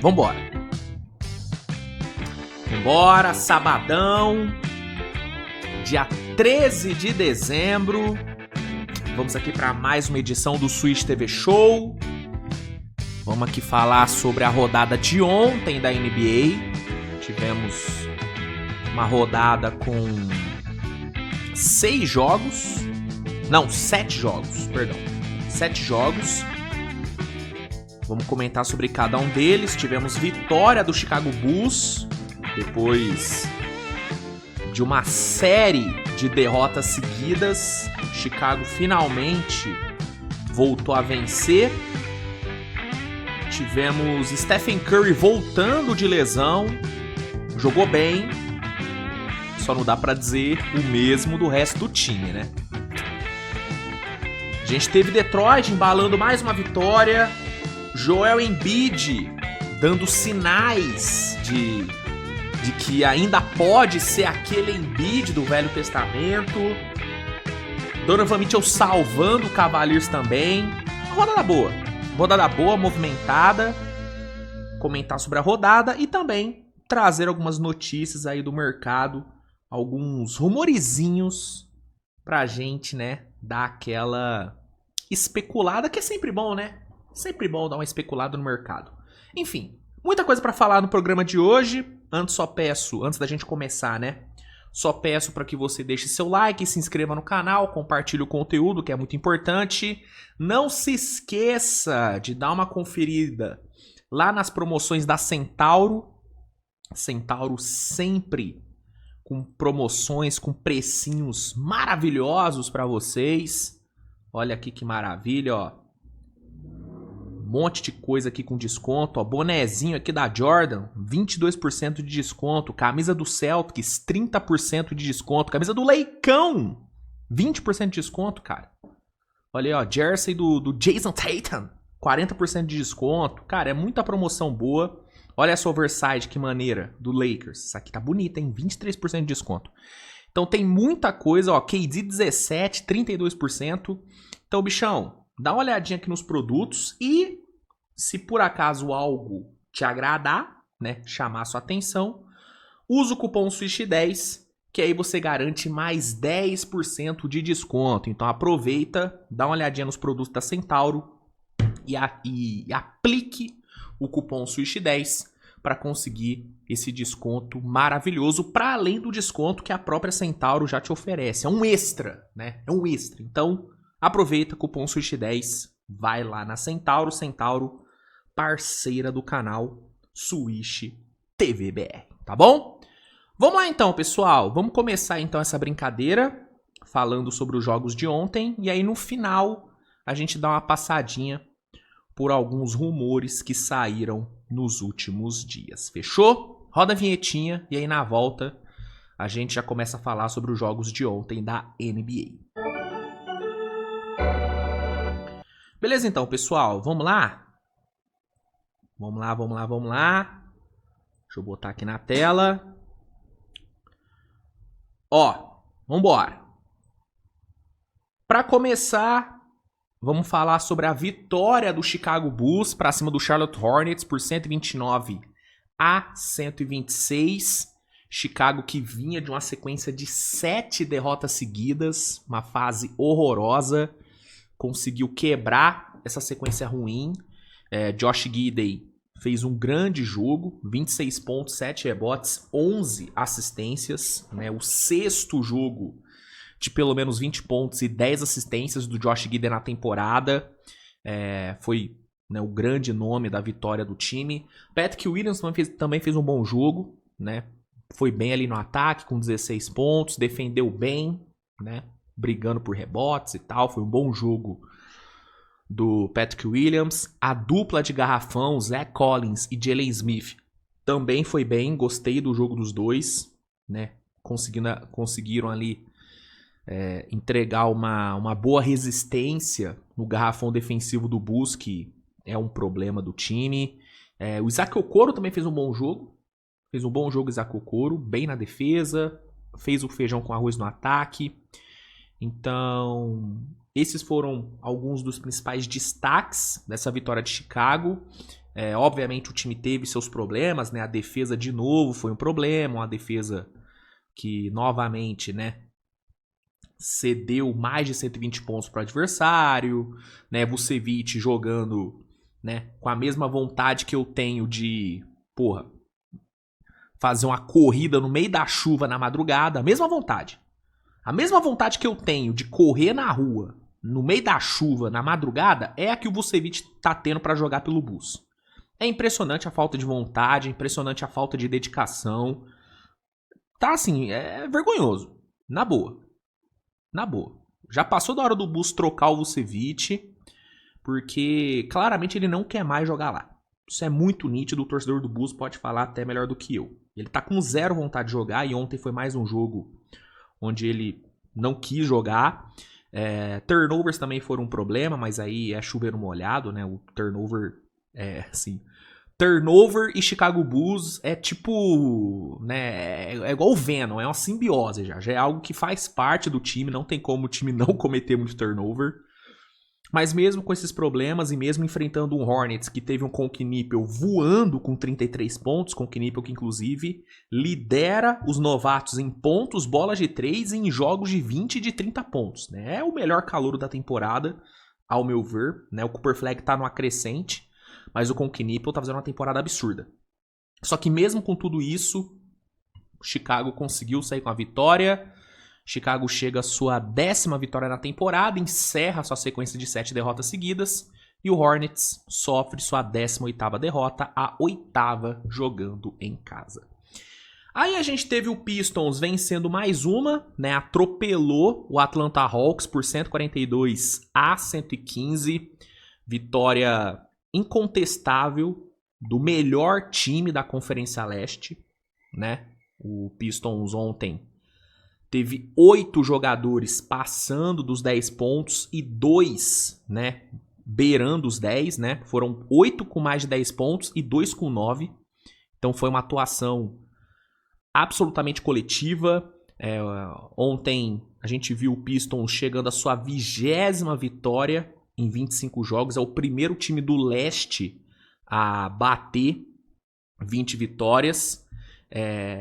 Vambora. Vambora, sabadão, dia 13 de dezembro. Vamos aqui para mais uma edição do Switch TV Show. Vamos aqui falar sobre a rodada de ontem da NBA. Tivemos uma rodada com 7 jogos. 7 jogos. Vamos comentar sobre cada um deles. Tivemos vitória do Chicago Bulls, depois de uma série de derrotas seguidas. Chicago finalmente voltou a vencer. Tivemos Stephen Curry voltando de lesão. Jogou bem. Só não dá pra dizer o mesmo do resto do time, né? A gente teve Detroit embalando mais uma vitória. Joel Embiid dando sinais de que ainda pode ser aquele Embiid do Velho Testamento. Donovan Mitchell salvando o Cavaliers também. Rodada boa, movimentada. Comentar sobre a rodada e também trazer algumas notícias aí do mercado. Alguns rumorizinhos pra gente, né, dar aquela especulada, que é sempre bom, né? Sempre bom dar uma especulada no mercado. Enfim, muita coisa pra falar no programa de hoje. Antes da gente começar, né? Só peço para que você deixe seu like, se inscreva no canal, compartilhe o conteúdo, que é muito importante. Não se esqueça de dar uma conferida lá nas promoções da Centauro. Centauro sempre com promoções, com precinhos maravilhosos para vocês. Olha aqui que maravilha, ó. Monte de coisa aqui com desconto, ó, bonezinho aqui da Jordan, 22% de desconto, camisa do Celtics, 30% de desconto, camisa do Leicão, 20% de desconto, cara. Olha aí, ó, jersey do Jason Tatum, 40% de desconto, cara, é muita promoção boa. Olha essa oversize, que maneira, do Lakers, essa aqui tá bonita, hein, 23% de desconto. Então tem muita coisa, ó, KD 17, 32%. Então, bichão, dá uma olhadinha aqui nos produtos e se por acaso algo te agradar, né, chamar sua atenção, usa o cupom SWITCH10, que aí você garante mais 10% de desconto. Então aproveita, dá uma olhadinha nos produtos da Centauro e aplique o cupom SWITCH10 para conseguir esse desconto maravilhoso, para além do desconto que a própria Centauro já te oferece. É um extra, né? É um extra. Então aproveita, cupom SWITCH10, vai lá na Centauro, parceira do canal Switch TV BR, tá bom? Vamos lá então, pessoal. Vamos começar então essa brincadeira falando sobre os jogos de ontem e aí no final a gente dá uma passadinha por alguns rumores que saíram nos últimos dias. Fechou? Roda a vinhetinha e aí na volta a gente já começa a falar sobre os jogos de ontem da NBA. Beleza então, pessoal, vamos lá? Vamos lá. Deixa eu botar aqui na tela. Ó, vambora. Para começar, vamos falar sobre a vitória do Chicago Bulls para cima do Charlotte Hornets por 129-126. Chicago que vinha de uma sequência de 7 derrotas seguidas, uma fase horrorosa. Conseguiu quebrar essa sequência ruim. Josh Giddey fez um grande jogo, 26 pontos, 7 rebotes, 11 assistências, né? O 6º jogo de pelo menos 20 pontos e 10 assistências do Josh Giddey na temporada. Foi, né, o grande nome da vitória do time. Patrick Williams também fez um bom jogo, né? Foi bem ali no ataque com 16 pontos, defendeu bem, né? Brigando por rebotes e tal, foi um bom jogo do Patrick Williams. A dupla de garrafão, Zach Collins e Jalen Smith, também foi bem, gostei do jogo dos dois, né? Conseguiram ali entregar uma boa resistência no garrafão defensivo do Bulls, que é um problema do time. O Isaac Okoro também fez um bom jogo, Isaac Okoro, bem na defesa, fez o feijão com arroz no ataque. Então, esses foram alguns dos principais destaques dessa vitória de Chicago. Obviamente o time teve seus problemas, né? A defesa de novo foi um problema, uma defesa que novamente, né, cedeu mais de 120 pontos para o adversário, né? Vucevic jogando, né, com a mesma vontade que eu tenho de, fazer uma corrida no meio da chuva na madrugada, a mesma vontade. A mesma vontade que eu tenho de correr na rua no meio da chuva na madrugada é a que o Vucevic tá tendo para jogar pelo Bulls. É impressionante a falta de vontade, é impressionante a falta de dedicação. Tá assim, é vergonhoso. Na boa. Na boa. Já passou da hora do Bulls trocar o Vucevic, porque claramente ele não quer mais jogar lá. Isso é muito nítido, o torcedor do Bulls pode falar até melhor do que eu. Ele tá com zero vontade de jogar e ontem foi mais um jogo onde ele não quis jogar. Turnovers também foram um problema, mas aí é chover molhado, né? O turnover assim... Turnover e Chicago Bulls é tipo, né, é igual o Venom, é uma simbiose já é algo que faz parte do time, não tem como o time não cometer muito turnover. Mas mesmo com esses problemas e mesmo enfrentando um Hornets que teve um Conk Nippel voando com 33 pontos, Conk Nippel que inclusive lidera os novatos em pontos, bolas de 3 e em jogos de 20 e de 30 pontos, né? É o melhor calouro da temporada, ao meu ver, né? O Cooper Flag tá numa crescente, mas o Conk Nippel tá fazendo uma temporada absurda. Só que mesmo com tudo isso, Chicago conseguiu sair com a vitória. Chicago chega à sua 10ª vitória na temporada, encerra sua sequência de 7 derrotas seguidas. E o Hornets sofre sua 18ª derrota, a 8ª jogando em casa. Aí a gente teve o Pistons vencendo mais uma, né? Atropelou o Atlanta Hawks por 142-115. Vitória incontestável do melhor time da Conferência Leste, né? O Pistons ontem teve 8 jogadores passando dos 10 pontos e 2, né, beirando os 10, né? Foram 8 com mais de 10 pontos e 2 com 9. Então foi uma atuação absolutamente coletiva. Ontem a gente viu o Pistons chegando à sua 20ª vitória em 25 jogos. É o primeiro time do leste a bater 20 vitórias.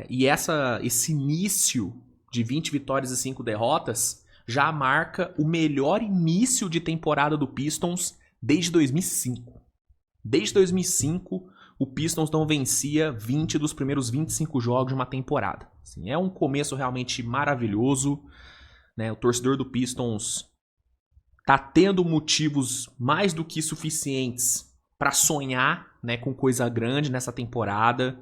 E esse início de 20 vitórias e 5 derrotas já marca o melhor início de temporada do Pistons desde 2005. Desde 2005, o Pistons não vencia 20 dos primeiros 25 jogos de uma temporada. Assim, é um começo realmente maravilhoso, né? O torcedor do Pistons tá tendo motivos mais do que suficientes para sonhar, né, com coisa grande nessa temporada.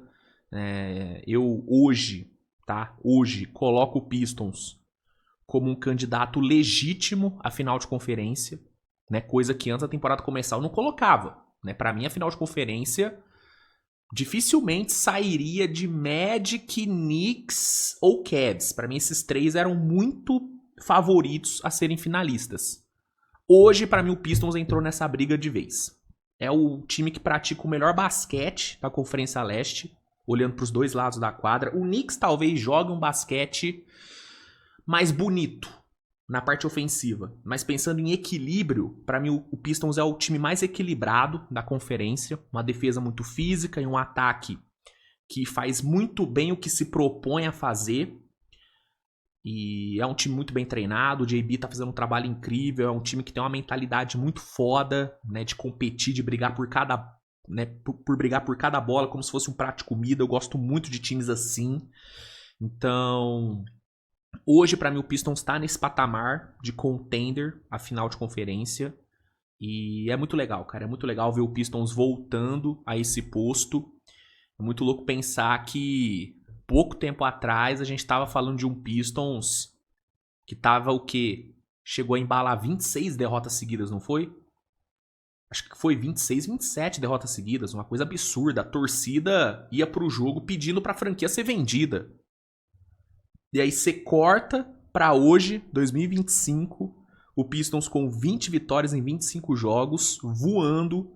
Eu hoje coloco o Pistons como um candidato legítimo à final de conferência, né? Coisa que antes da temporada começar eu não colocava, né? Para mim a final de conferência dificilmente sairia de Magic, Knicks ou Cavs. Para mim esses três eram muito favoritos a serem finalistas. Hoje para mim o Pistons entrou nessa briga de vez. É o time que pratica o melhor basquete da Conferência Leste, olhando para os dois lados da quadra. O Knicks talvez jogue um basquete mais bonito na parte ofensiva. Mas pensando em equilíbrio, para mim o Pistons é o time mais equilibrado da conferência. Uma defesa muito física e um ataque que faz muito bem o que se propõe a fazer. E é um time muito bem treinado. O JB tá fazendo um trabalho incrível. É um time que tem uma mentalidade muito foda, né, de competir, de brigar por cada... né, por brigar por cada bola como se fosse um prato de comida. Eu gosto muito de times assim. Então, hoje pra mim o Pistons tá nesse patamar de contender a final de conferência. E é muito legal, cara. É muito legal ver o Pistons voltando a esse posto. É muito louco pensar que pouco tempo atrás a gente tava falando de um Pistons que tava o quê? Chegou a embalar 26 derrotas seguidas, não foi? Acho que foi 26, 27 derrotas seguidas, uma coisa absurda. A torcida ia pro jogo pedindo pra franquia ser vendida. E aí você corta pra hoje, 2025, o Pistons com 20 vitórias em 25 jogos, voando,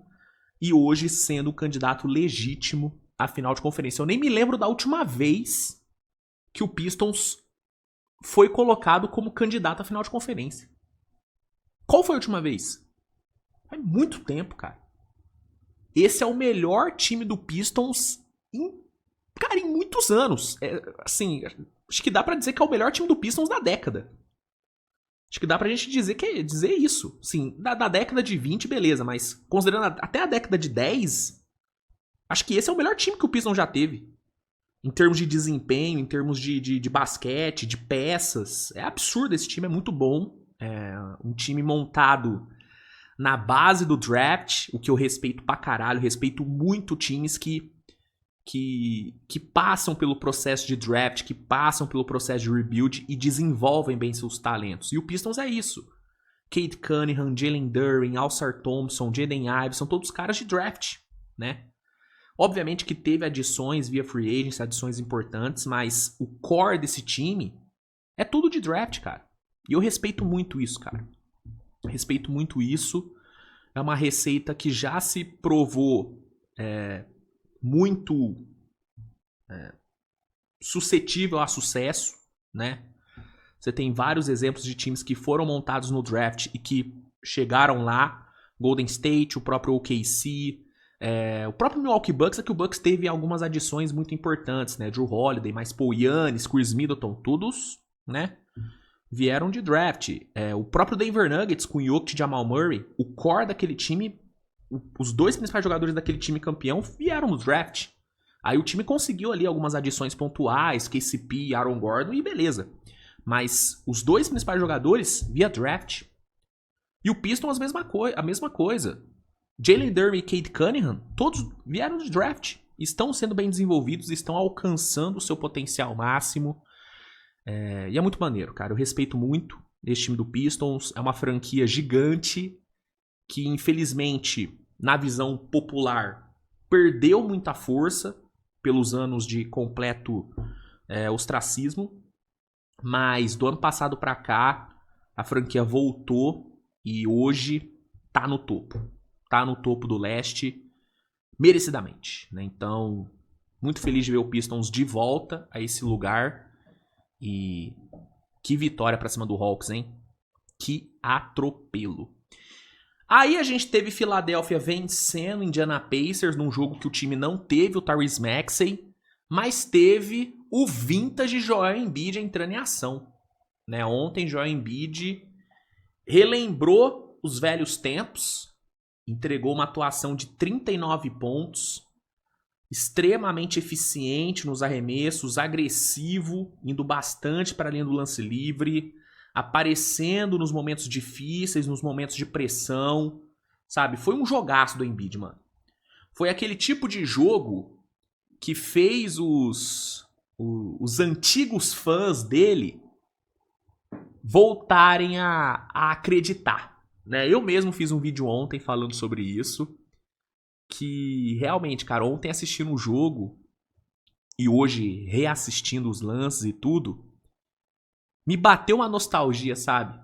e hoje sendo o candidato legítimo à final de conferência. Eu nem me lembro da última vez que o Pistons foi colocado como candidato à final de conferência. Qual foi a última vez? Faz muito tempo, cara. esse é o melhor time do Pistons cara, em muitos anos. Assim, acho que dá pra dizer que é o melhor time do Pistons da década. Acho que dá pra gente dizer isso. Sim, da década de 20, beleza, mas considerando até a década de 10, acho que esse é o melhor time que o Pistons já teve. Em termos de desempenho, em termos de basquete, de peças. É absurdo, esse time é muito bom. É um time montado na base do draft, o que eu respeito pra caralho. Respeito muito times que passam pelo processo de draft, que passam pelo processo de rebuild e desenvolvem bem seus talentos. E o Pistons é isso. Cade Cunningham, Jalen Duren, Alsar Thompson, Jaden Ives, são todos caras de draft, né? Obviamente que teve adições via free agents, adições importantes, mas o core desse time é tudo de draft, cara. E eu respeito muito isso, cara. Respeito muito isso. É uma receita que já se provou muito suscetível a sucesso, né? Você tem vários exemplos de times que foram montados no draft e que chegaram lá. Golden State, o próprio OKC, o próprio Milwaukee Bucks, é que o Bucks teve algumas adições muito importantes, né? Drew Holiday, mais Paul Giannis, Chris Middleton, todos, né? Vieram de draft. O próprio Denver Nuggets com Jokic e Jamal Murray, o core daquele time, os dois principais jogadores daquele time campeão vieram no draft. Aí o time conseguiu ali algumas adições pontuais, KCP, Aaron Gordon e beleza. Mas os dois principais jogadores via draft. E o Pistons a mesma coisa. Jalen Duren e Cade Cunningham, todos vieram de draft. Estão sendo bem desenvolvidos, estão alcançando o seu potencial máximo. E é muito maneiro, cara. Eu respeito muito esse time do Pistons. É uma franquia gigante que, infelizmente, na visão popular, perdeu muita força pelos anos de completo ostracismo. Mas do ano passado pra cá, a franquia voltou e hoje tá no topo. Tá no topo do leste, merecidamente, né? Então, muito feliz de ver o Pistons de volta a esse lugar. E que vitória pra cima do Hawks, hein? Que atropelo. Aí a gente teve Philadelphia vencendo Indiana Pacers num jogo que o time não teve o Tyrese Maxey, mas teve o vintage Joel Embiid entrando em ação, né? Ontem Joel Embiid relembrou os velhos tempos, entregou uma atuação de 39 pontos, extremamente eficiente nos arremessos, agressivo, indo bastante para a linha do lance livre, aparecendo nos momentos difíceis, nos momentos de pressão, sabe? Foi um jogaço do Embiid, mano. Foi aquele tipo de jogo que fez os antigos fãs dele voltarem a acreditar, né? Eu mesmo fiz um vídeo ontem falando sobre isso, que realmente, cara, ontem assistindo o jogo e hoje reassistindo os lances e tudo, me bateu uma nostalgia, sabe?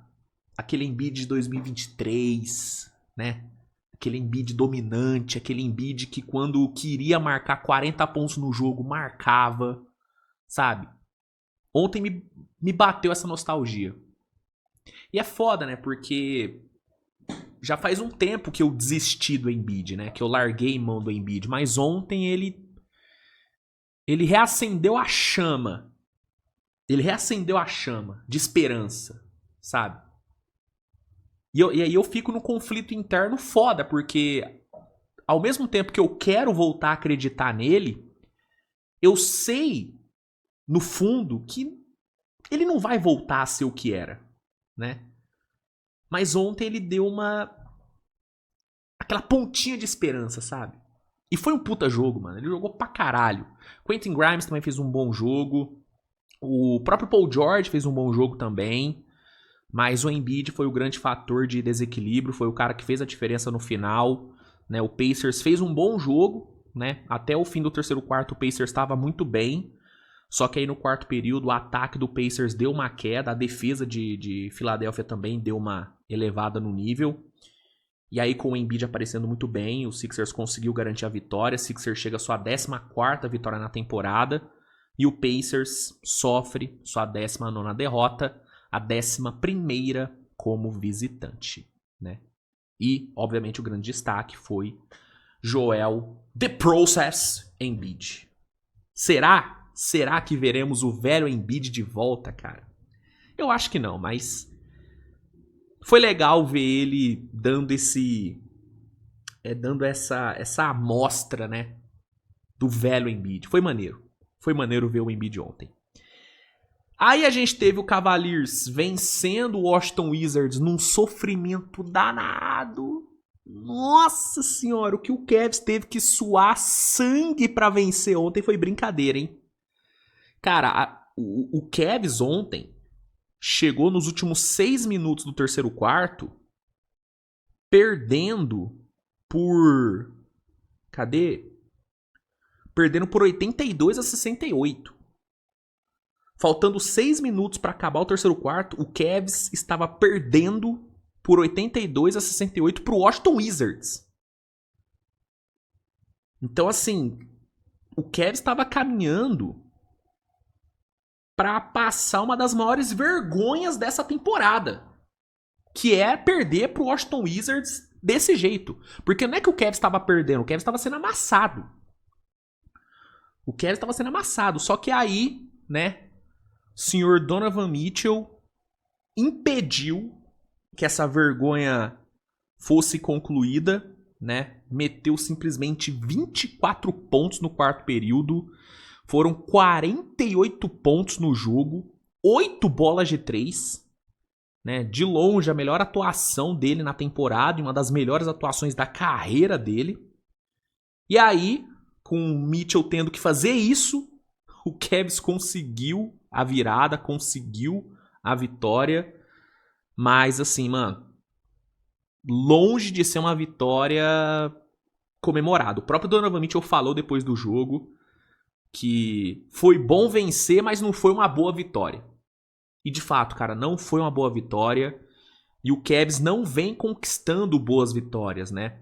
Aquele Embiid de 2023, né? Aquele Embiid dominante, aquele Embiid que quando queria marcar 40 pontos no jogo, marcava, sabe? Ontem me bateu essa nostalgia. E é foda, né? Porque já faz um tempo que eu desisti do Embiid, né? Que eu larguei mão do Embiid. Mas ontem ele reacendeu a chama. Ele reacendeu a chama de esperança, sabe? E aí eu fico no conflito interno foda, porque ao mesmo tempo que eu quero voltar a acreditar nele, eu sei, no fundo, que ele não vai voltar a ser o que era, né? Mas ontem ele deu aquela pontinha de esperança, sabe? E foi um puta jogo, mano. Ele jogou pra caralho. Quentin Grimes também fez um bom jogo. O próprio Paul George fez um bom jogo também. Mas o Embiid foi o grande fator de desequilíbrio. Foi o cara que fez a diferença no final, né? O Pacers fez um bom jogo, né? Até o fim do terceiro quarto o Pacers estava muito bem. Só que aí no quarto período o ataque do Pacers deu uma queda. A defesa de Filadélfia também deu uma elevada no nível. E aí com o Embiid aparecendo muito bem, o Sixers conseguiu garantir a vitória. O Sixers chega à sua 14ª vitória na temporada. E o Pacers sofre sua 19ª derrota, a 11ª como visitante, né? E, obviamente, o grande destaque foi Joel The Process Embiid. Será? Será que veremos o velho Embiid de volta, cara? Eu acho que não, mas foi legal ver ele dando essa amostra, né, do velho Embiid. Foi maneiro ver o Embiid ontem. Aí a gente teve o Cavaliers vencendo o Washington Wizards num sofrimento danado. Nossa senhora, o que o Cavs teve que suar sangue pra vencer ontem foi brincadeira, hein? Cara, o Cavs ontem chegou nos últimos 6 minutos do terceiro quarto perdendo por... Cadê? Perdendo por 82-68. Faltando 6 minutos para acabar o terceiro quarto, o Cavs estava perdendo por 82-68 pro Washington Wizards. Então, assim, o Cavs estava caminhando para passar uma das maiores vergonhas dessa temporada, que é perder pro Washington Wizards desse jeito. Porque não é que o Cavs estava perdendo, o Cavs estava sendo amassado. O Cavs estava sendo amassado, só que aí, né, o senhor Donovan Mitchell impediu que essa vergonha fosse concluída, né? Meteu simplesmente 24 pontos no quarto período. Foram 48 pontos no jogo, 8 bolas de 3, né? De longe a melhor atuação dele na temporada, uma das melhores atuações da carreira dele. E aí, com o Mitchell tendo que fazer isso, o Cavs conseguiu a virada, conseguiu a vitória. Mas assim, mano, longe de ser uma vitória comemorada. O próprio Donovan Mitchell falou depois do jogo que foi bom vencer, mas não foi uma boa vitória. E de fato, cara, não foi uma boa vitória. E o Cavs não vem conquistando boas vitórias, né?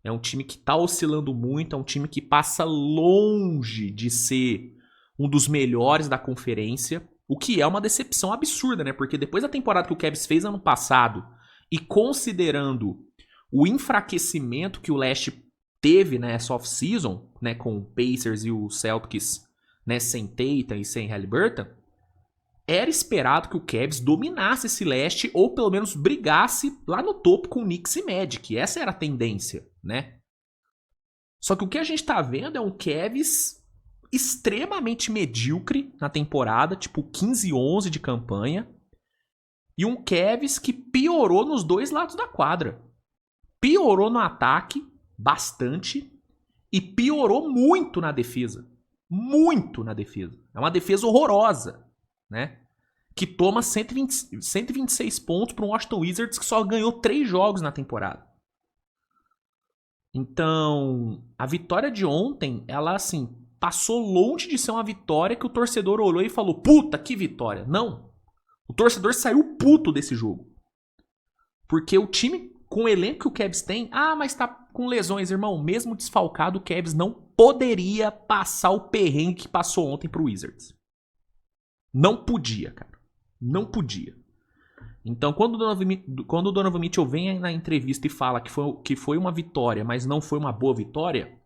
É um time que tá oscilando muito, é um time que passa longe de ser um dos melhores da conferência. O que é uma decepção absurda, né? Porque depois da temporada que o Cavs fez ano passado, e considerando o enfraquecimento que o Leste teve nessa off-season, né, com o Pacers e o Celtics, né, sem Tatum e sem Haliburton, era esperado que o Cavs dominasse esse Leste ou pelo menos brigasse lá no topo com o Knicks e Magic. Essa era a tendência, né? Só que o que a gente tá vendo é um Cavs extremamente medíocre na temporada, tipo 15-11 de campanha, e um Cavs que piorou nos dois lados da quadra. Piorou no ataque, bastante, e piorou muito na defesa. Muito na defesa. É uma defesa horrorosa, né? Que toma 126 pontos para um Washington Wizards que só ganhou 3 jogos na temporada. Então, a vitória de ontem, ela assim, passou longe de ser uma vitória que o torcedor olhou e falou, puta, que vitória. Não. O torcedor saiu puto desse jogo. Porque o time, com o elenco que o Cavs tem, mas tá com lesões, irmão. Mesmo desfalcado, o Cavs não poderia passar o perrengue que passou ontem pro Wizards. Não podia, cara. Não podia. Então, quando o Donovan Mitchell vem na entrevista e fala que foi uma vitória, mas não foi uma boa vitória,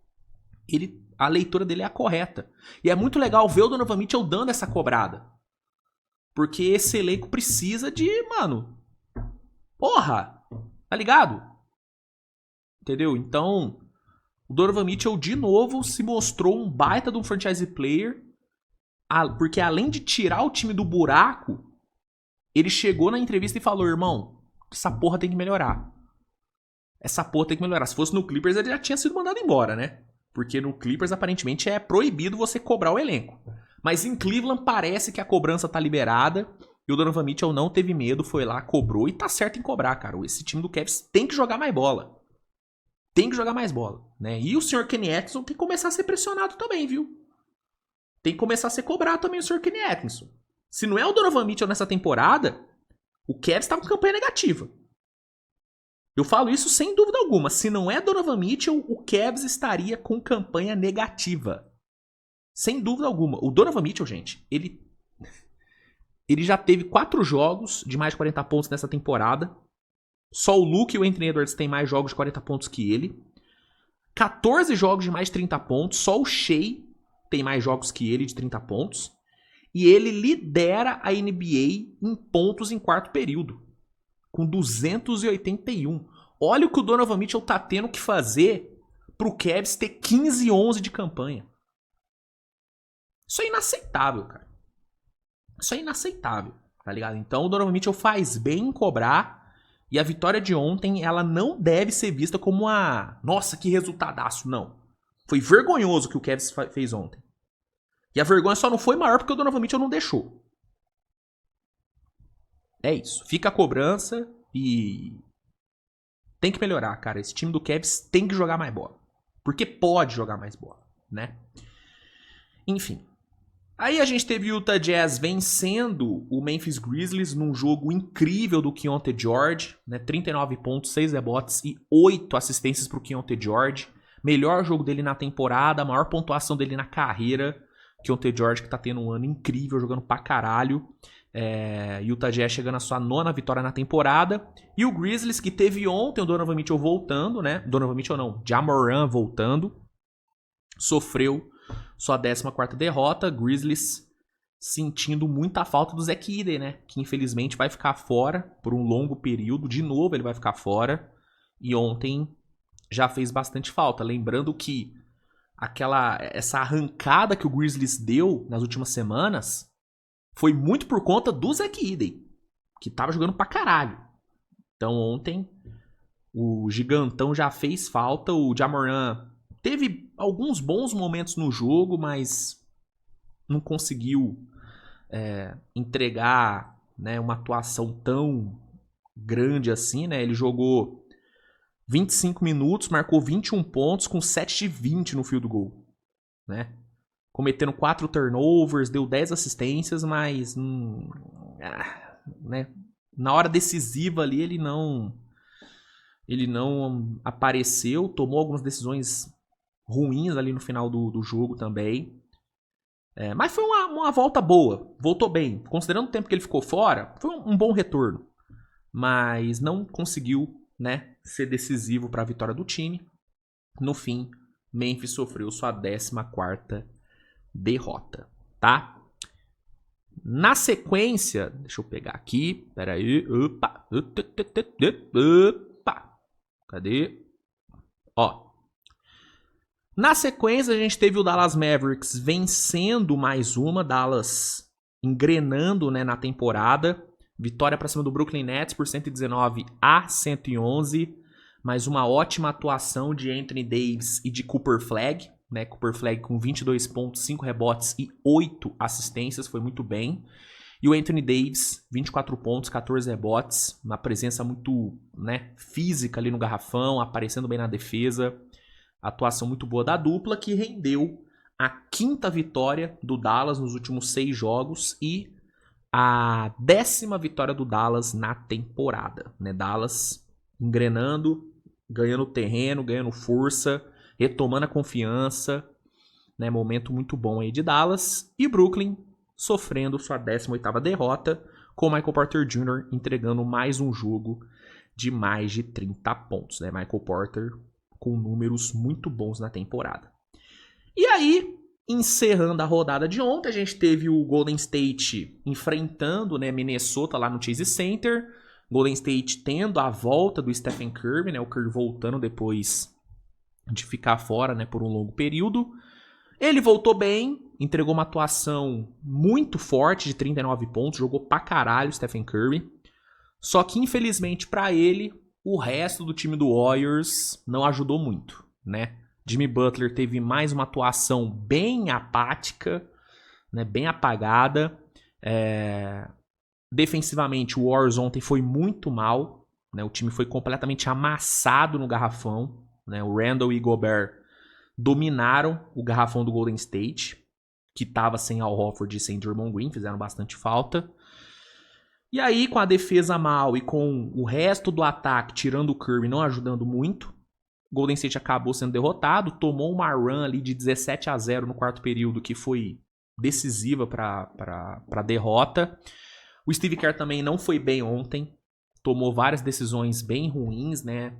a leitura dele é a correta. E é muito legal ver o Donovan Mitchell dando essa cobrada. Porque esse elenco precisa de, mano, porra, tá ligado? Entendeu? Então, o Donovan Mitchell de novo se mostrou um baita de um franchise player, porque além de tirar o time do buraco, ele chegou na entrevista e falou, irmão, essa porra tem que melhorar. Essa porra tem que melhorar. Se fosse no Clippers, ele já tinha sido mandado embora, né? Porque no Clippers, aparentemente, é proibido você cobrar o elenco. Mas em Cleveland parece que a cobrança tá liberada. E o Donovan Mitchell não teve medo, foi lá, cobrou. E tá certo em cobrar, cara. Esse time do Cavs tem que jogar mais bola. Tem que jogar mais bola, né? E o Sr. Kenny Atkinson tem que começar a ser pressionado também, viu? Tem que começar a ser cobrado também o Sr. Kenny Atkinson. Se não é o Donovan Mitchell nessa temporada, o Cavs tá com campanha negativa. Eu falo isso sem dúvida alguma. Se não é Donovan Mitchell, o Cavs estaria com campanha negativa. Sem dúvida alguma. O Donovan Mitchell, gente, ele já teve 4 jogos de mais de 40 pontos nessa temporada. Só o Luke e o Anthony Edwards têm mais jogos de 40 pontos que ele. 14 jogos de mais de 30 pontos. Só o Shea tem mais jogos que ele de 30 pontos. E ele lidera a NBA em pontos em quarto período, com 281. Olha o que o Donovan Mitchell tá tendo que fazer pro Cavs ter 15-11 de campanha. Isso é inaceitável, cara. Isso é inaceitável, tá ligado? Então o Donovan Mitchell faz bem em cobrar. E a vitória de ontem, ela não deve ser vista como uma... Nossa, que resultadaço, não. Foi vergonhoso o que o Cavs fez ontem. E a vergonha só não foi maior porque o Donovan Mitchell não deixou. É isso. Fica a cobrança e... Tem que melhorar, cara. Esse time do Cavs tem que jogar mais bola. Porque pode jogar mais bola, né? Enfim. Aí a gente teve o Utah Jazz vencendo o Memphis Grizzlies num jogo incrível do Keyonte George, né? 39 pontos, 6 rebotes e 8 assistências pro Keyonte George. Melhor jogo dele na temporada, a maior pontuação dele na carreira. Keyonte George que tá tendo um ano incrível, jogando pra caralho. Utah Jazz chegando à sua 9ª vitória na temporada. E o Grizzlies que teve ontem o Donovan Mitchell voltando, né? Donovan Mitchell não, Ja Morant voltando. Sofreu sua 14ª derrota. Grizzlies sentindo muita falta do Zach Edey, né? Que infelizmente vai ficar fora por um longo período. De novo ele vai ficar fora. E ontem já fez bastante falta. Lembrando que essa arrancada que o Grizzlies deu nas últimas semanas foi muito por conta do Zach Edey, que tava jogando pra caralho. Então ontem o gigantão já fez falta. O Ja Morant teve alguns bons momentos no jogo, mas não conseguiu entregar, né, uma atuação tão grande assim, né? Ele jogou 25 minutos, marcou 21 pontos com 7 de 20 no field goal, né? Cometendo 4 turnovers, deu 10 assistências, mas né, na hora decisiva ali ele não apareceu, tomou algumas decisões ruins ali no final do jogo também. Mas foi uma volta boa, voltou bem. Considerando o tempo que ele ficou fora, foi um bom retorno. Mas não conseguiu, né, ser decisivo para a vitória do time. No fim, Memphis sofreu sua 14ª derrota, tá? Na sequência, deixa eu pegar aqui, peraí, opa, cadê? Ó, na sequência a gente teve o Dallas Mavericks vencendo mais uma, Dallas engrenando, né, na temporada, vitória para cima do Brooklyn Nets por 119-111, mais uma ótima atuação de Anthony Davis e de Cooper Flagg, né? Cooper Flagg com 22 pontos, 5 rebotes e 8 assistências, foi muito bem. E o Anthony Davis, 24 pontos, 14 rebotes, uma presença muito, né, física ali no garrafão, aparecendo bem na defesa. Atuação muito boa da dupla, que rendeu a 5ª vitória do Dallas nos últimos 6 jogos e a 10ª vitória do Dallas na temporada, né? Dallas engrenando, ganhando terreno, ganhando força, retomando a confiança, né? Momento muito bom aí de Dallas. E Brooklyn sofrendo sua 18ª derrota, com o Michael Porter Jr. entregando mais um jogo de mais de 30 pontos, né? Michael Porter com números muito bons na temporada. E aí, encerrando a rodada de ontem, a gente teve o Golden State enfrentando, né, Minnesota lá no Chase Center. Golden State tendo a volta do Stephen Curry, né? O Curry voltando depois de ficar fora, né, por um longo período. Ele voltou bem, entregou uma atuação muito forte de 39 pontos, jogou pra caralho o Stephen Curry. Só que, infelizmente pra ele, o resto do time do Warriors não ajudou muito, né? Jimmy Butler teve mais uma atuação bem apática, né, bem apagada. Defensivamente, o Warriors ontem foi muito mal, né? O time foi completamente amassado no garrafão, né? O Randle e Gobert dominaram o garrafão do Golden State, que estava sem Al Horford e sem Draymond Green, fizeram bastante falta. E aí, com a defesa mal e com o resto do ataque, tirando o Curry, não ajudando muito, Golden State acabou sendo derrotado, tomou uma run ali de 17-0 no quarto período, que foi decisiva para a derrota. O Steve Kerr também não foi bem ontem, tomou várias decisões bem ruins, né?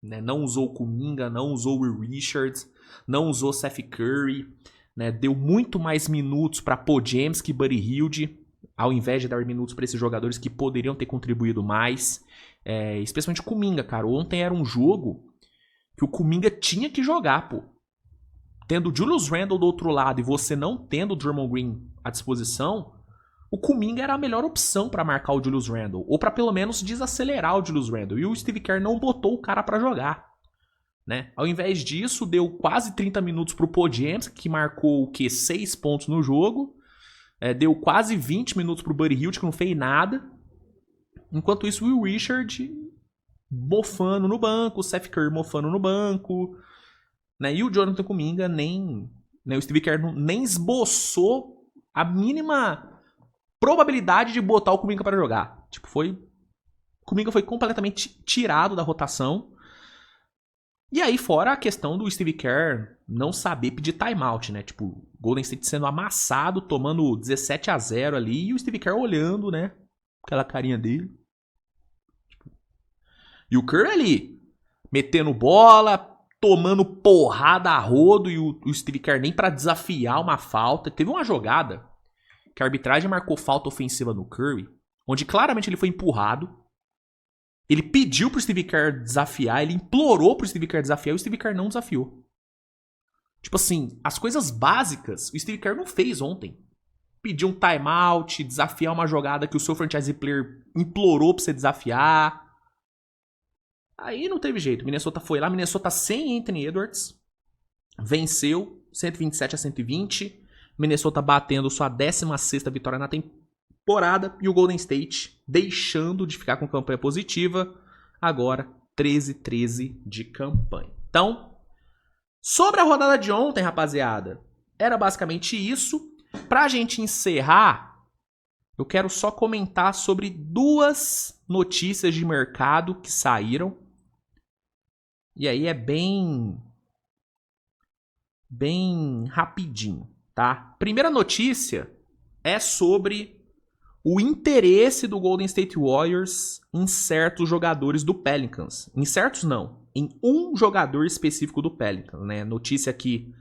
né? Não usou o Kuminga, não usou o Will Richards, não usou o Seth Curry, né? Deu muito mais minutos para Podziemski e Buddy Hield, ao invés de dar minutos para esses jogadores que poderiam ter contribuído mais. Especialmente o Kuminga, cara. Ontem era um jogo que o Kuminga tinha que jogar, pô. Tendo o Julius Randle do outro lado e você não tendo o Draymond Green à disposição, o Kuminga era a melhor opção para marcar o Julius Randle, ou para pelo menos desacelerar o Julius Randle. E o Steve Kerr não botou o cara para jogar, né? Ao invés disso, deu quase 30 minutos pro Podziemski, que marcou o quê? 6 pontos no jogo. Deu quase 20 minutos pro Buddy Hield, que não fez nada. Enquanto isso, o Will Richard mofando no banco, o Seth Curry mofando no banco, né? E o Jonathan Kuminga o Steve Kerr nem esboçou a mínima probabilidade de botar o Kuminga para jogar. Tipo, o Kuminga foi completamente tirado da rotação. E aí, fora a questão do Steve Kerr não saber pedir timeout, né? Tipo, Golden State sendo amassado, tomando 17-0 ali, e o Steve Kerr olhando, né? Aquela carinha dele. E o Curry ali, metendo bola, tomando porrada a rodo, e o Steve Kerr nem pra desafiar uma falta. Teve uma jogada que a arbitragem marcou falta ofensiva no Curry, onde claramente ele foi empurrado. Ele pediu pro Steve Kerr desafiar, ele implorou pro Steve Kerr desafiar, e o Steve Kerr não desafiou. Tipo assim, as coisas básicas o Steve Kerr não fez ontem. Pedir um timeout, desafiar uma jogada que o seu franchise player implorou pra você desafiar. Aí não teve jeito. Minnesota foi lá, Minnesota sem Anthony Edwards. Venceu 127-120. Minnesota batendo sua 16ª vitória na temporada. E o Golden State deixando de ficar com campanha positiva. Agora 13-13 de campanha. Então, sobre a rodada de ontem, rapaziada, era basicamente isso. Pra gente encerrar, eu quero só comentar sobre 2 notícias de mercado que saíram. E aí é bem rapidinho, tá? Primeira notícia é sobre o interesse do Golden State Warriors em certos jogadores do Pelicans. Em certos não, em um jogador específico do Pelicans, né? Notícia aqui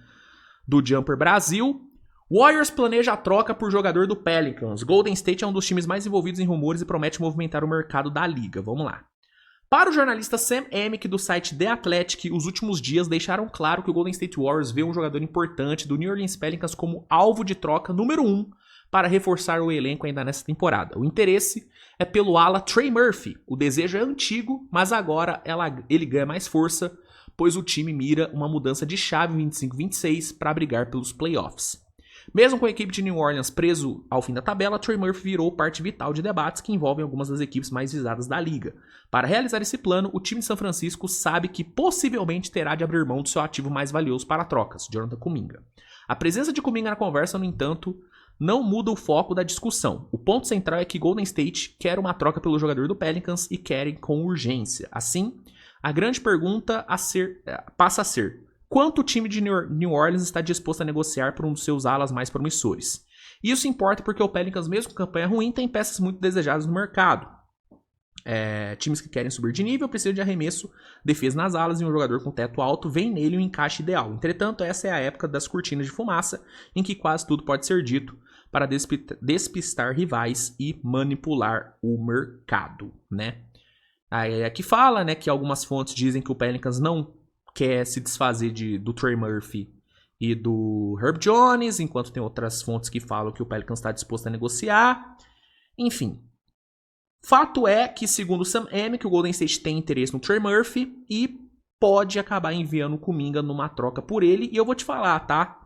do Jumper Brasil. Warriors planeja a troca por jogador do Pelicans. Golden State é um dos times mais envolvidos em rumores e promete movimentar o mercado da liga. Vamos lá. Para o jornalista Sam Amick do site The Athletic, os últimos dias deixaram claro que o Golden State Warriors vê um jogador importante do New Orleans Pelicans como alvo de troca número 1 para reforçar o elenco ainda nessa temporada. O interesse é pelo ala Trey Murphy. O desejo é antigo, mas agora ele ganha mais força, pois o time mira uma mudança de chave 25-26 para brigar pelos playoffs. Mesmo com a equipe de New Orleans preso ao fim da tabela, Trey Murphy virou parte vital de debates que envolvem algumas das equipes mais visadas da liga. Para realizar esse plano, o time de São Francisco sabe que possivelmente terá de abrir mão do seu ativo mais valioso para trocas, Jonathan Kuminga. A presença de Kuminga na conversa, no entanto, não muda o foco da discussão. O ponto central é que Golden State quer uma troca pelo jogador do Pelicans e querem com urgência. Assim, a grande pergunta passa a ser: quanto o time de New Orleans está disposto a negociar por um dos seus alas mais promissores? Isso importa porque o Pelicans, mesmo com campanha ruim, tem peças muito desejadas no mercado. Times que querem subir de nível precisam de arremesso, defesa nas alas, e um jogador com teto alto vem nele um encaixe ideal. Entretanto, essa é a época das cortinas de fumaça, em que quase tudo pode ser dito para despistar rivais e manipular o mercado, né? Aí aqui fala, né, que algumas fontes dizem que o Pelicans não quer se desfazer do Trey Murphy e do Herb Jones, enquanto tem outras fontes que falam que o Pelicans está disposto a negociar. Enfim, fato é que, segundo o Sam Amick, o Golden State tem interesse no Trey Murphy e pode acabar enviando o Kuminga numa troca por ele. E eu vou te falar, tá?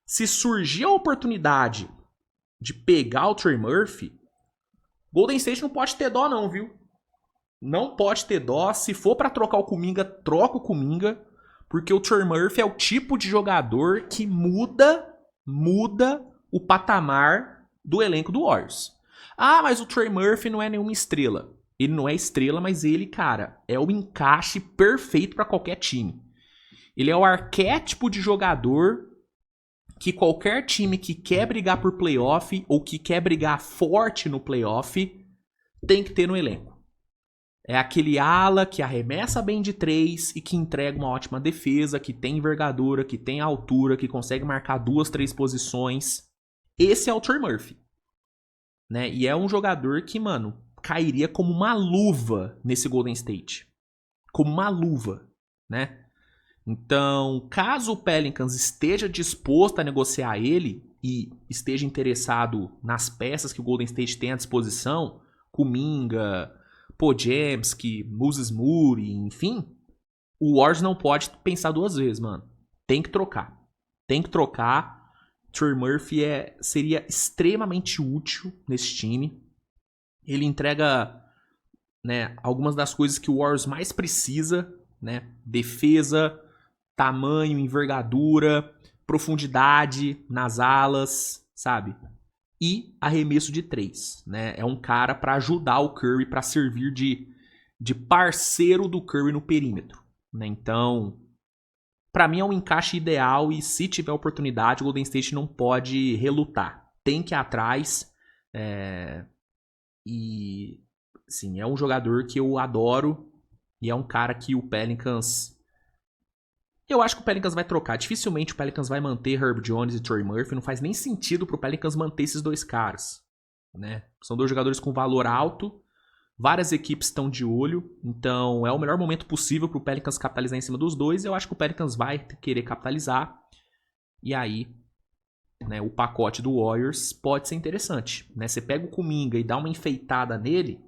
Se surgir a oportunidade de pegar o Trey Murphy, Golden State não pode ter dó não, viu? Não pode ter dó. Se for pra trocar o Kuminga, troca o Kuminga. Porque o Trey Murphy é o tipo de jogador que muda o patamar do elenco do Warriors. Ah, mas o Trey Murphy não é nenhuma estrela. Ele não é estrela, mas ele, cara, é o encaixe perfeito pra qualquer time. Ele é o arquétipo de jogador que qualquer time que quer brigar por playoff ou que quer brigar forte no playoff tem que ter no elenco. É aquele ala que arremessa bem de 3 e que entrega uma ótima defesa, que tem envergadura, que tem altura, que consegue marcar 2, 3 posições. Esse é o Trey Murphy. Né? E é um jogador que, mano, cairia como uma luva nesse Golden State. Como uma luva, né? Então, caso o Pelicans esteja disposto a negociar ele e esteja interessado nas peças que o Golden State tem à disposição, Kuminga, Podziemski, Moses Moody, enfim, o Warriors não pode pensar 2 vezes, mano. Tem que trocar. Tem que trocar. Trey Murphy seria extremamente útil nesse time. Ele entrega, né, algumas das coisas que o Warriors mais precisa, né? Defesa, tamanho, envergadura, profundidade nas alas, sabe? E arremesso de 3, né? É um cara para ajudar o Curry, para servir de parceiro do Curry no perímetro, né? Então, para mim é um encaixe ideal e se tiver oportunidade, o Golden State não pode relutar. Tem que ir atrás. E, sim, é um jogador que eu adoro e é um cara que o Pelicans... Eu acho que o Pelicans vai trocar. Dificilmente o Pelicans vai manter Herb Jones e Trey Murphy. Não faz nem sentido pro Pelicans manter esses 2 caras, né? São 2 jogadores com valor alto. Várias equipes estão de olho. Então é o melhor momento possível pro Pelicans capitalizar em cima dos 2. Eu acho que o Pelicans vai querer capitalizar. E aí, né, o pacote do Warriors pode ser interessante, né? Você pega o Kuminga e dá uma enfeitada nele,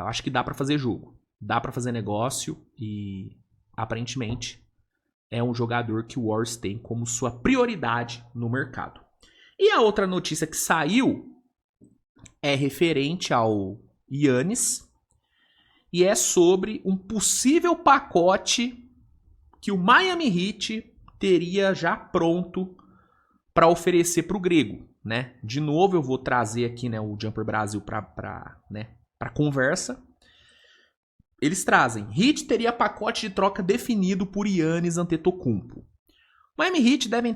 acho que dá pra fazer jogo. Dá pra fazer negócio e... aparentemente, é um jogador que o Warriors tem como sua prioridade no mercado. E a outra notícia que saiu é referente ao Giannis e é sobre um possível pacote que o Miami Heat teria já pronto para oferecer para o grego, né? De novo, eu vou trazer aqui, né, o Jumper Brasil para conversa. Eles trazem, Heat teria pacote de troca definido por Giannis Antetokounmpo. Miami Heat deve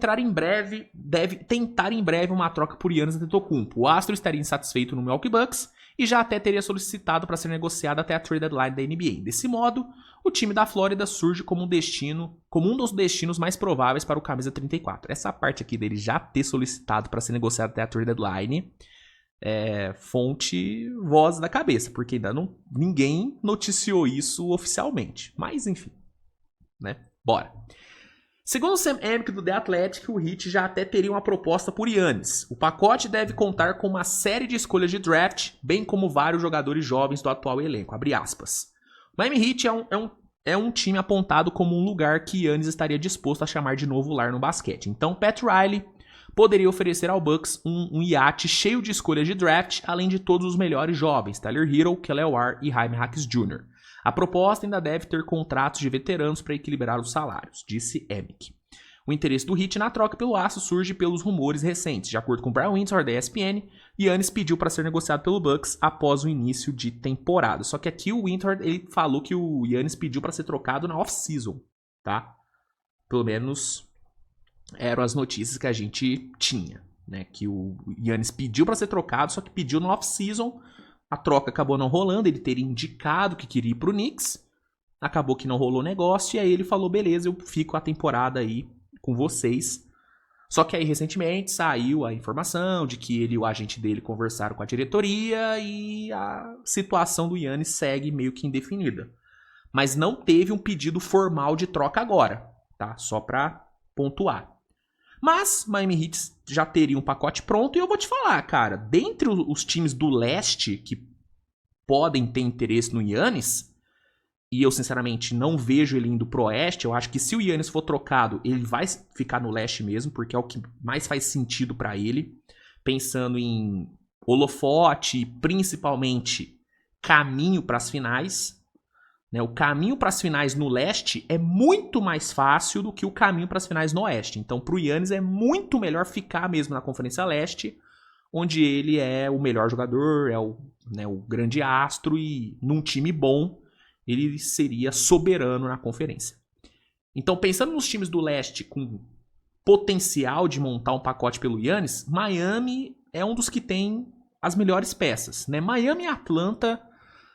tentar em breve uma troca por Giannis Antetokounmpo. O astro estaria insatisfeito no Milwaukee Bucks e já até teria solicitado para ser negociado até a trade deadline da NBA. Desse modo, o time da Flórida surge como um dos destinos mais prováveis para o camisa 34. Essa parte aqui dele já ter solicitado para ser negociado até a trade deadline fonte voz da cabeça, porque ainda ninguém noticiou isso oficialmente. Mas enfim, né? Bora. Segundo o Sam Amick do The Athletic, o Heat já até teria uma proposta por Giannis. O pacote deve contar com uma série de escolhas de draft, bem como vários jogadores jovens do atual elenco. Abre aspas. O Miami Heat é um time apontado como um lugar que Giannis estaria disposto a chamar de novo lar no basquete. Então Pat Riley poderia oferecer ao Bucks um iate cheio de escolhas de draft, além de todos os melhores jovens, Tyler Hero, Kelly Oubre e Jaime Jaquez Jr. A proposta ainda deve ter contratos de veteranos para equilibrar os salários, disse Amick. O interesse do Heat na troca pelo aço surge pelos rumores recentes. De acordo com Brian Windsor da ESPN, Giannis pediu para ser negociado pelo Bucks após o início de temporada. Só que aqui o Windsor ele falou que o Giannis pediu para ser trocado na off-season, tá? Pelo menos eram as notícias que a gente tinha, né? Que o Giannis pediu para ser trocado, só que pediu na off-season. A troca acabou não rolando, ele teria indicado que queria ir pro Knicks. Acabou que não rolou o negócio e aí ele falou, beleza, eu fico a temporada aí com vocês. Só que aí recentemente saiu a informação de que ele e o agente dele conversaram com a diretoria e a situação do Giannis segue meio que indefinida. Mas não teve um pedido formal de troca agora, tá? Só pra pontuar. Mas Miami Heat já teria um pacote pronto e eu vou te falar, cara, dentre os times do leste que podem ter interesse no Giannis, e eu sinceramente não vejo ele indo pro oeste, eu acho que se o Giannis for trocado, ele vai ficar no leste mesmo, porque é o que mais faz sentido pra ele, pensando em holofote, principalmente caminho pras finais. O caminho para as finais no leste é muito mais fácil do que o caminho para as finais no oeste. Então, para o Giannis é muito melhor ficar mesmo na Conferência Leste, onde ele é o melhor jogador, é o grande astro e num time bom ele seria soberano na conferência. Então, pensando nos times do leste com potencial de montar um pacote pelo Giannis, Miami é um dos que tem as melhores peças, né? Miami e Atlanta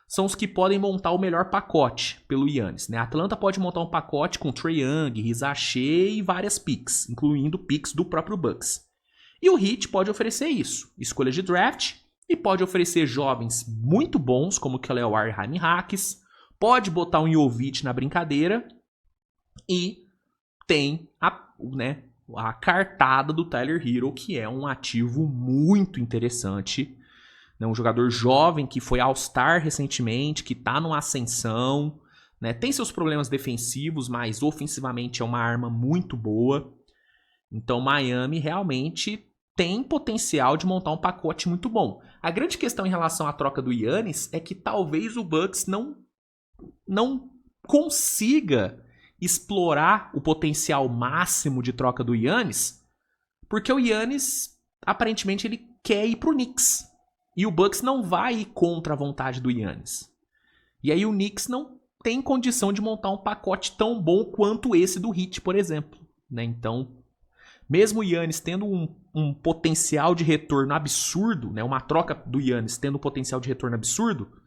são os que podem montar o melhor pacote pelo Giannis, né? A Atlanta pode montar um pacote com Trae Young, Riz Achey e várias picks, incluindo picks do próprio Bucks. E o Heat pode oferecer isso, escolha de draft, e pode oferecer jovens muito bons, como Kelly Oubre e Jaime Jaquez, pode botar um Jovic na brincadeira, e tem a cartada do Tyler Hero, que é um ativo muito interessante, né? Um jogador jovem que foi All-Star recentemente, que está numa ascensão, né? Tem seus problemas defensivos, mas ofensivamente é uma arma muito boa. Então Miami realmente tem potencial de montar um pacote muito bom. A grande questão em relação à troca do Giannis é que talvez o Bucks não consiga explorar o potencial máximo de troca do Giannis, porque o Giannis, aparentemente, ele quer ir pro Knicks. E o Bucks não vai ir contra a vontade do Giannis. E aí o Knicks não tem condição de montar um pacote tão bom quanto esse do Heat, por exemplo, né? Então, mesmo o Giannis tendo um potencial de retorno absurdo, né? Uma troca do Giannis tendo um potencial de retorno absurdo,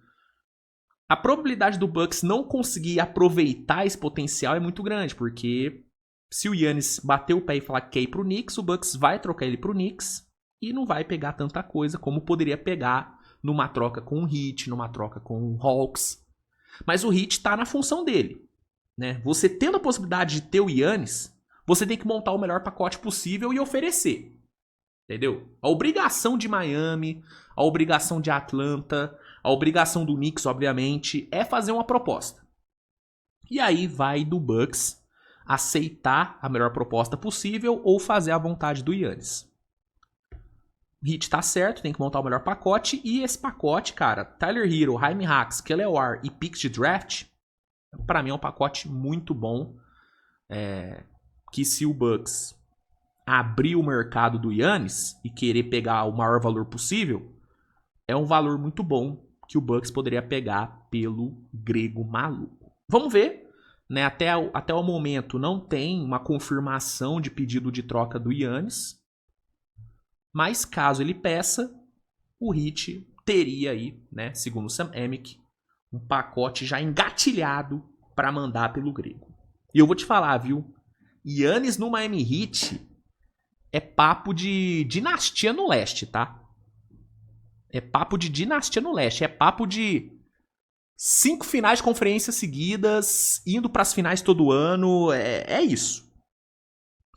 a probabilidade do Bucks não conseguir aproveitar esse potencial é muito grande, porque se o Giannis bater o pé e falar que quer ir pro Knicks, o Bucks vai trocar ele pro Knicks e não vai pegar tanta coisa como poderia pegar numa troca com o Heat, numa troca com o Hawks. Mas o Heat tá na função dele, né? Você tendo a possibilidade de ter o Giannis, você tem que montar o melhor pacote possível e oferecer. Entendeu? A obrigação de Miami, a obrigação de Atlanta, a obrigação do Knicks, obviamente, é fazer uma proposta. E aí vai do Bucks aceitar a melhor proposta possível ou fazer a vontade do Giannis. O Heat tá certo, tem que montar o melhor pacote. E esse pacote, cara, Tyler Hero, Jaime Jaquez, Kelly Oubre e picks de draft, pra mim é um pacote muito bom. Que se o Bucks abrir o mercado do Giannis e querer pegar o maior valor possível, é um valor muito bom que o Bucks poderia pegar pelo grego maluco. Vamos ver, né? Até o momento não tem uma confirmação de pedido de troca do Giannis, mas caso ele peça, o Heat teria aí, né, segundo o Sam Amick, um pacote já engatilhado para mandar pelo grego. E eu vou te falar, viu? Giannis no Miami Heat é papo de dinastia no leste, tá? É papo de dinastia no leste. É papo de 5 finais de conferência seguidas, indo pras finais todo ano. É isso.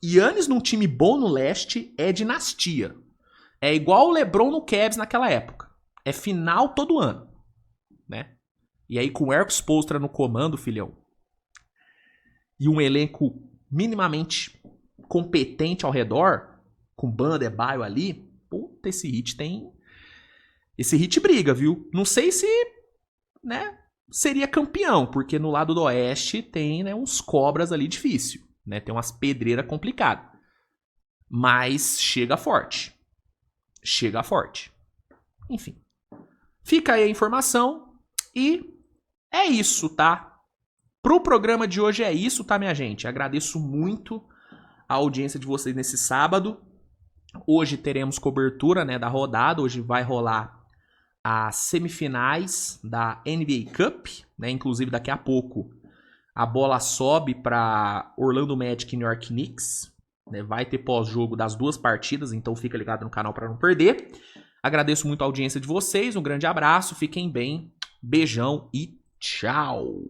Giannis num time bom no leste é dinastia. É igual o LeBron no Cavs naquela época. É final todo ano, né? E aí com o Erik Spoelstra no comando, filhão, e um elenco minimamente competente ao redor, com Bam Adebayo ali, puta, esse Heat briga, viu? Não sei se, né, seria campeão, porque no lado do oeste tem, né, uns cobras ali difícil, né? Tem umas pedreiras complicadas. Mas chega forte. Chega forte. Enfim. Fica aí a informação e é isso, tá? Pro programa de hoje é isso, tá, minha gente? Agradeço muito a audiência de vocês nesse sábado. Hoje teremos cobertura, né, da rodada. Hoje vai rolar as semifinais da NBA Cup, né? Inclusive daqui a pouco a bola sobe para Orlando Magic e New York Knicks, né? Vai ter pós-jogo das duas partidas, então fica ligado no canal para não perder. Agradeço muito a audiência de vocês, um grande abraço, fiquem bem, beijão e tchau!